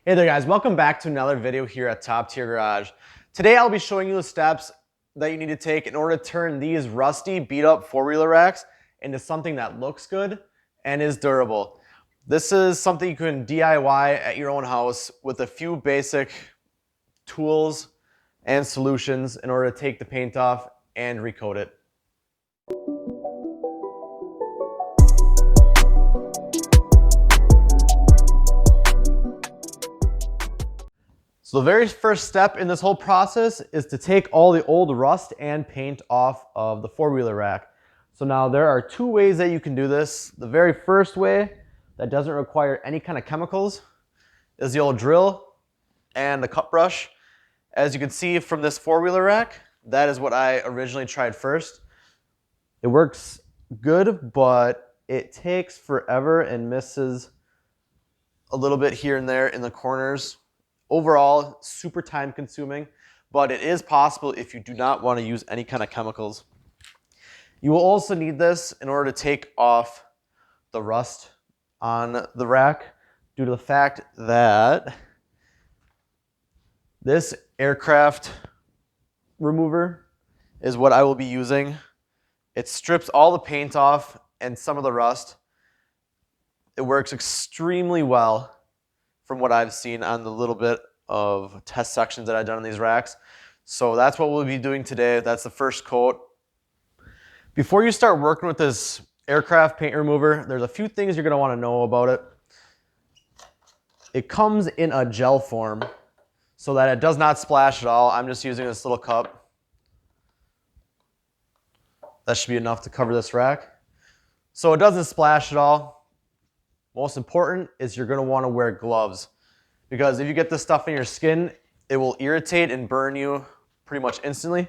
Hey there guys, welcome back to another video here at Top Tier Garage. Today I'll be showing you the steps that you need to take in order to turn these rusty, beat up four-wheeler racks into something that looks good and is durable. This is something you can DIY at your own house with a few basic tools and solutions in order to take the paint off and recoat it. So the very first step in this whole process is to take all the old rust and paint off of the four-wheeler rack. So now there are two ways that you can do this. The very first way that doesn't require any kind of chemicals is the old drill and the cut brush. As you can see from this four-wheeler rack, that is what I originally tried first. It works good, but it takes forever and misses a little bit here and there in the corners. Overall, super time consuming, but it is possible if you do not want to use any kind of chemicals. You will also need this in order to take off the rust on the rack due to the fact that this aircraft remover is what I will be using. It strips all the paint off and some of the rust. It works extremely well from what I've seen on the little bit of test sections that I've done on these racks. So that's what we'll be doing today. That's the first coat. Before you start working with this aircraft paint remover, there's a few things you're going to want to know about it. It comes in a gel form so that it does not splash at all. I'm just using this little cup. That should be enough to cover this rack. So it doesn't splash at all. Most important is you're going to want to wear gloves, because if you get this stuff in your skin, it will irritate and burn you pretty much instantly.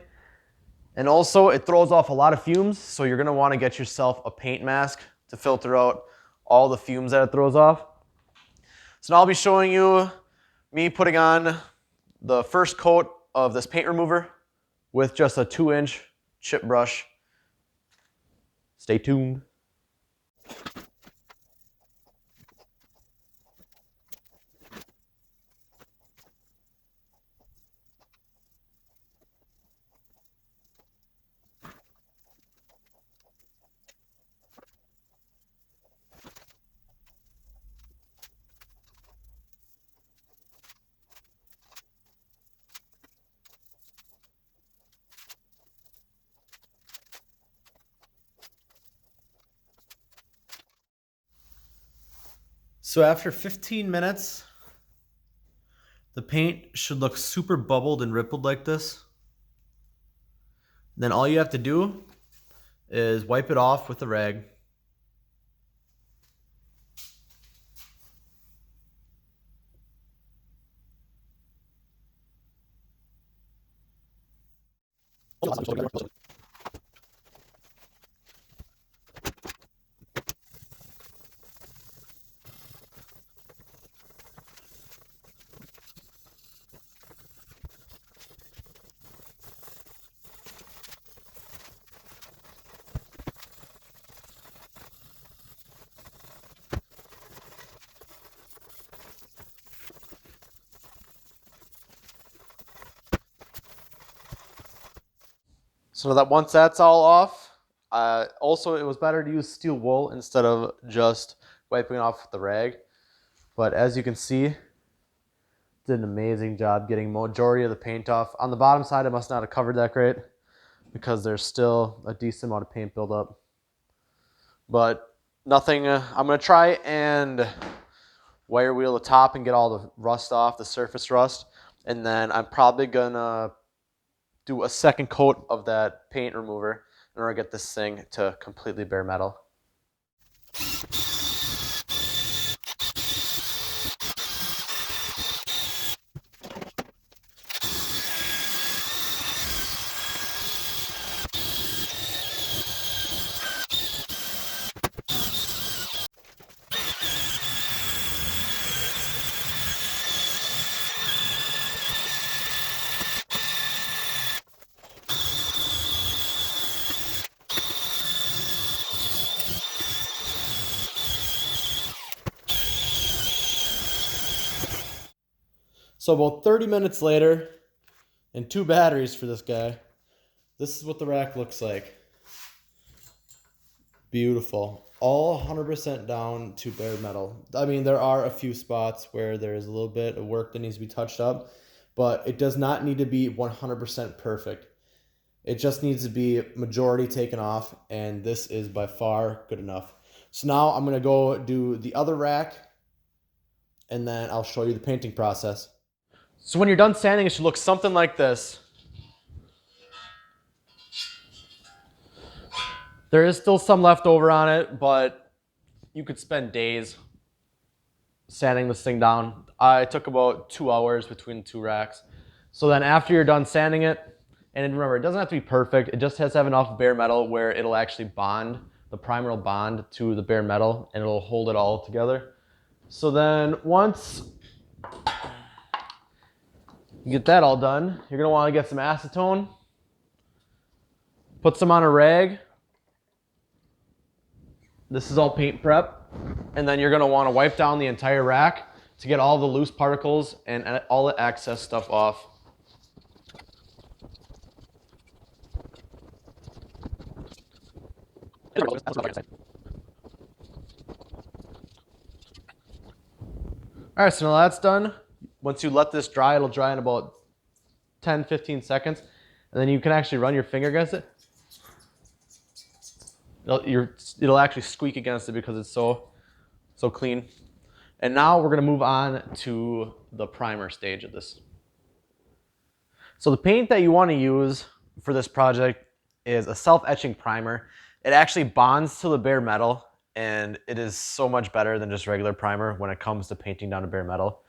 And also it throws off a lot of fumes, so you're going to want to get yourself a paint mask to filter out all the fumes that it throws off. So now I'll be showing you me putting on the first coat of this paint remover with just a 2-inch chip brush. Stay tuned. So after 15 minutes, the paint should look super bubbled and rippled like this. Then all you have to do is wipe it off with a rag. So that once that's all off, also it was better to use steel wool instead of just wiping it off with the rag. But as you can see, did an amazing job getting majority of the paint off. On the bottom side, it must not have covered that great because there's still a decent amount of paint buildup. But nothing, I'm gonna try and wire wheel the top and get all the rust off, the surface rust. And then I'm probably gonna do a second coat of that paint remover in order to get this thing to completely bare metal. So about 30 minutes later, and 2 batteries for this guy, this is what the rack looks like. Beautiful. All 100% down to bare metal. I mean, there are a few spots where there is a little bit of work that needs to be touched up, but it does not need to be 100% perfect. It just needs to be majority taken off, and this is by far good enough. So now I'm going to go do the other rack, and then I'll show you the painting process. So when you're done sanding, it should look something like this. There is still some left over on it, but you could spend days sanding this thing down. I took about 2 hours between the 2 racks. So then after you're done sanding it, and remember, it doesn't have to be perfect. It just has to have enough bare metal where it'll actually bond, the primer will bond to the bare metal and it'll hold it all together. So then once you get that all done, you're gonna wanna get some acetone, put some on a rag. This is all paint prep. And then you're gonna wanna wipe down the entire rack to get all the loose particles and all the excess stuff off. All right, so now that's done. Once you let this dry, it'll dry in about 10, 15 seconds. And then you can actually run your finger against it. It'll actually squeak against it because it's so clean. And now we're gonna move on to the primer stage of this. So the paint that you wanna use for this project is a self-etching primer. It actually bonds to the bare metal, and it is so much better than just regular primer when it comes to painting down to bare metal.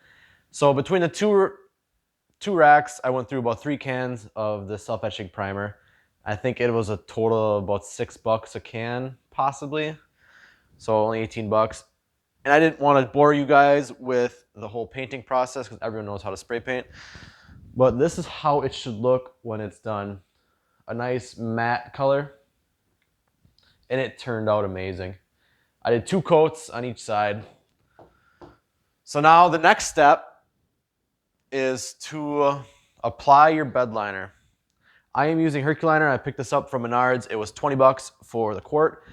So between the two racks, I went through about 3 cans of the self-etching primer. I think it was a total of about $6 a can, possibly. So only 18 bucks. And I didn't want to bore you guys with the whole painting process because everyone knows how to spray paint. But this is how it should look when it's done. A nice matte color. And it turned out amazing. I did 2 coats on each side. So now the next step is to apply your bed liner. I am using Herculiner. I picked this up from Menards. It was 20 bucks for the quart.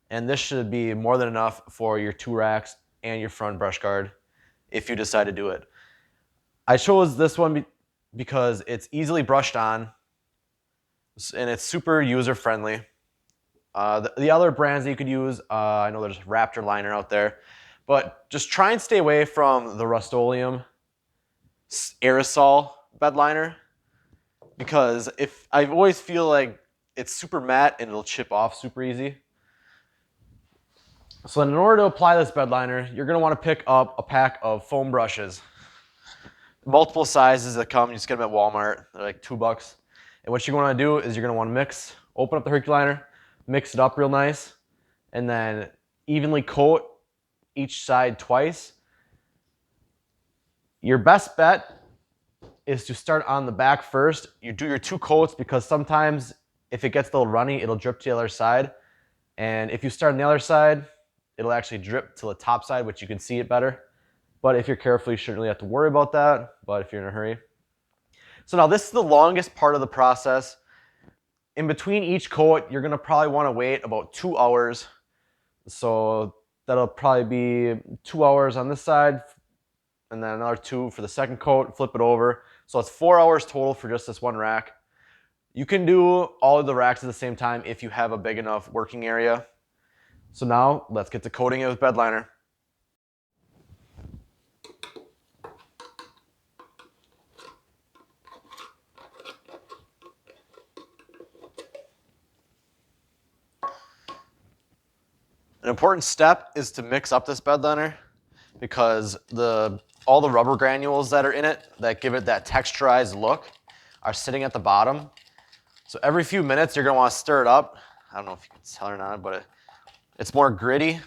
And this should be more than enough for your 2 racks and your front brush guard if you decide to do it. I chose this one because it's easily brushed on and it's super user friendly. The other brands that you could use, I know there's Raptor liner out there, but just try and stay away from the Rust-Oleum aerosol bed liner because I always feel like it's super matte and it'll chip off super easy. So in order to apply this bed liner, you're going to want to pick up a pack of foam brushes. Multiple sizes that come, you just get them at Walmart. They're like 2 bucks. And what you're going to do is you're going to want to open up the Herculiner, mix it up real nice, and then evenly coat each side twice. Your best bet is to start on the back first. You do your 2 coats because sometimes if it gets a little runny, it'll drip to the other side. And if you start on the other side, it'll actually drip to the top side, which you can see it better. But if you're careful, you shouldn't really have to worry about that, but if you're in a hurry. So now this is the longest part of the process. In between each coat, you're gonna probably wanna wait about 2 hours. So that'll probably be 2 hours on this side, and then another 2 for the second coat, flip it over. So it's 4 hours total for just this one rack. You can do all of the racks at the same time if you have a big enough working area. So now let's get to coating it with bed liner. An important step is to mix up this bed liner because all the rubber granules that are in it that give it that texturized look are sitting at the bottom. So every few minutes you're going to want to stir it up. I don't know if you can tell or not, but it's more gritty.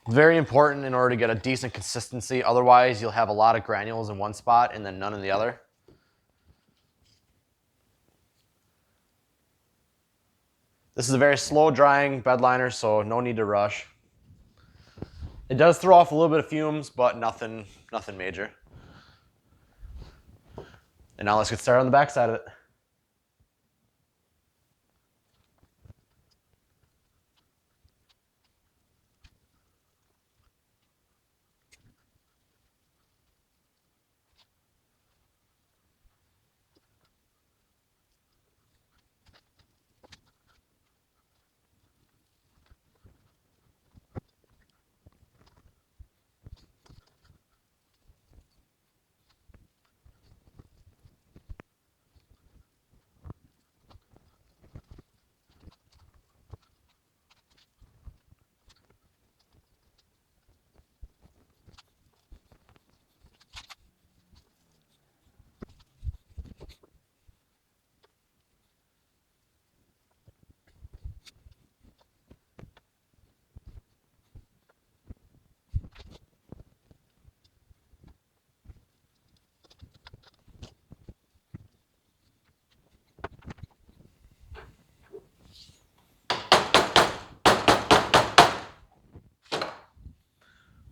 Very important in order to get a decent consistency. Otherwise, you'll have a lot of granules in one spot and then none in the other. This is a very slow drying bed liner, so no need to rush. It does throw off a little bit of fumes, but nothing major. And now let's get started on the back side of it.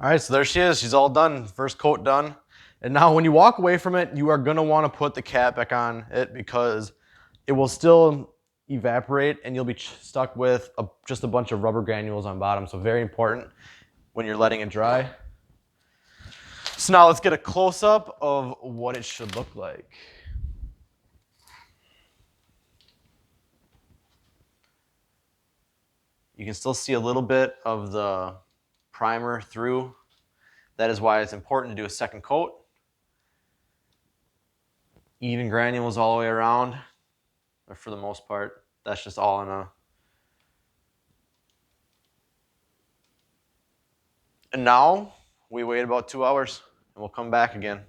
All right, so there she is. She's all done. First coat done. And now when you walk away from it, you are gonna wanna put the cap back on it because it will still evaporate and you'll be stuck with just a bunch of rubber granules on bottom. So very important when you're letting it dry. So now let's get a close-up of what it should look like. You can still see a little bit of the primer through. That is why it's important to do a second coat. Even granules all the way around, or for the most part. That's just all in a... And now we wait about 2 hours and we'll come back again.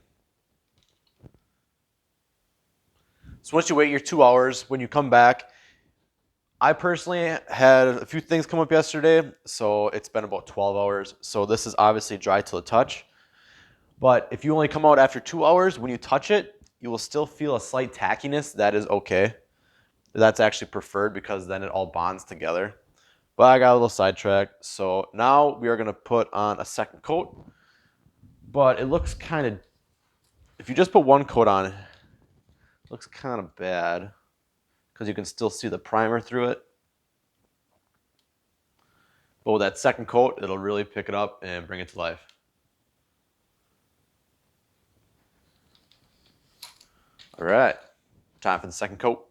So once you wait your 2 hours, when you come back, I personally had a few things come up yesterday, so it's been about 12 hours. So this is obviously dry to the touch. But if you only come out after 2 hours, when you touch it, you will still feel a slight tackiness. That is okay. That's actually preferred because then it all bonds together. But I got a little sidetracked. So now we are going to put on a second coat. But it looks kind of, if you just put one coat on, it looks kind of bad because you can still see the primer through it. But with that second coat, it'll really pick it up and bring it to life. All right, time for the second coat.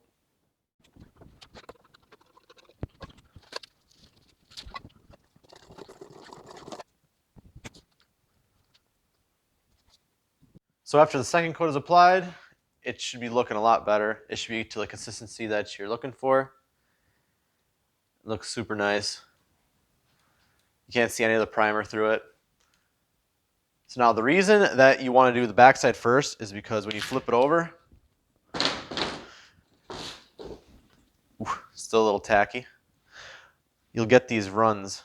So after the second coat is applied, it should be looking a lot better. It should be to the consistency that you're looking for. It looks super nice. You can't see any of the primer through it. So now the reason that you want to do the backside first is because when you flip it over, still a little tacky, you'll get these runs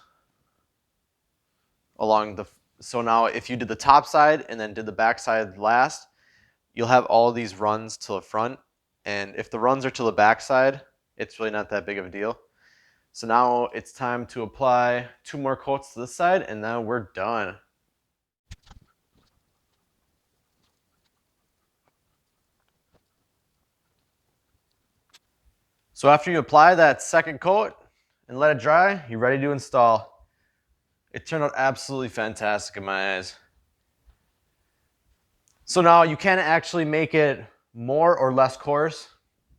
along the... So now if you did the top side and then did the back side last, you'll have all these runs to the front. And if the runs are to the back side, it's really not that big of a deal. So now it's time to apply 2 more coats to this side and then we're done. So after you apply that second coat and let it dry, you're ready to install. It turned out absolutely fantastic in my eyes. So now you can actually make it more or less coarse.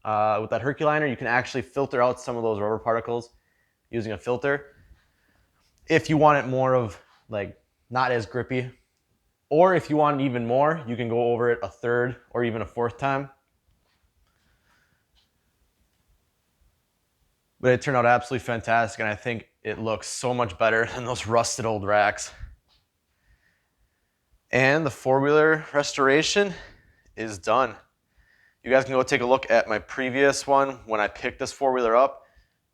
With that Herculiner, you can actually filter out some of those rubber particles using a filter. If you want it more of like not as grippy, or if you want even more, you can go over it a third or even a fourth time. But it turned out absolutely fantastic, and I think it looks so much better than those rusted old racks. And the four-wheeler restoration is done. You guys can go take a look at my previous one when I picked this four-wheeler up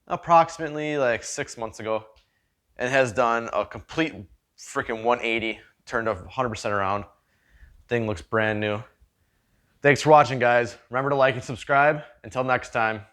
approximately like 6 months ago, and it has done a complete freaking 180, turned 100% around. Thing looks brand new. Thanks for watching, guys. Remember to like and subscribe. Until next time.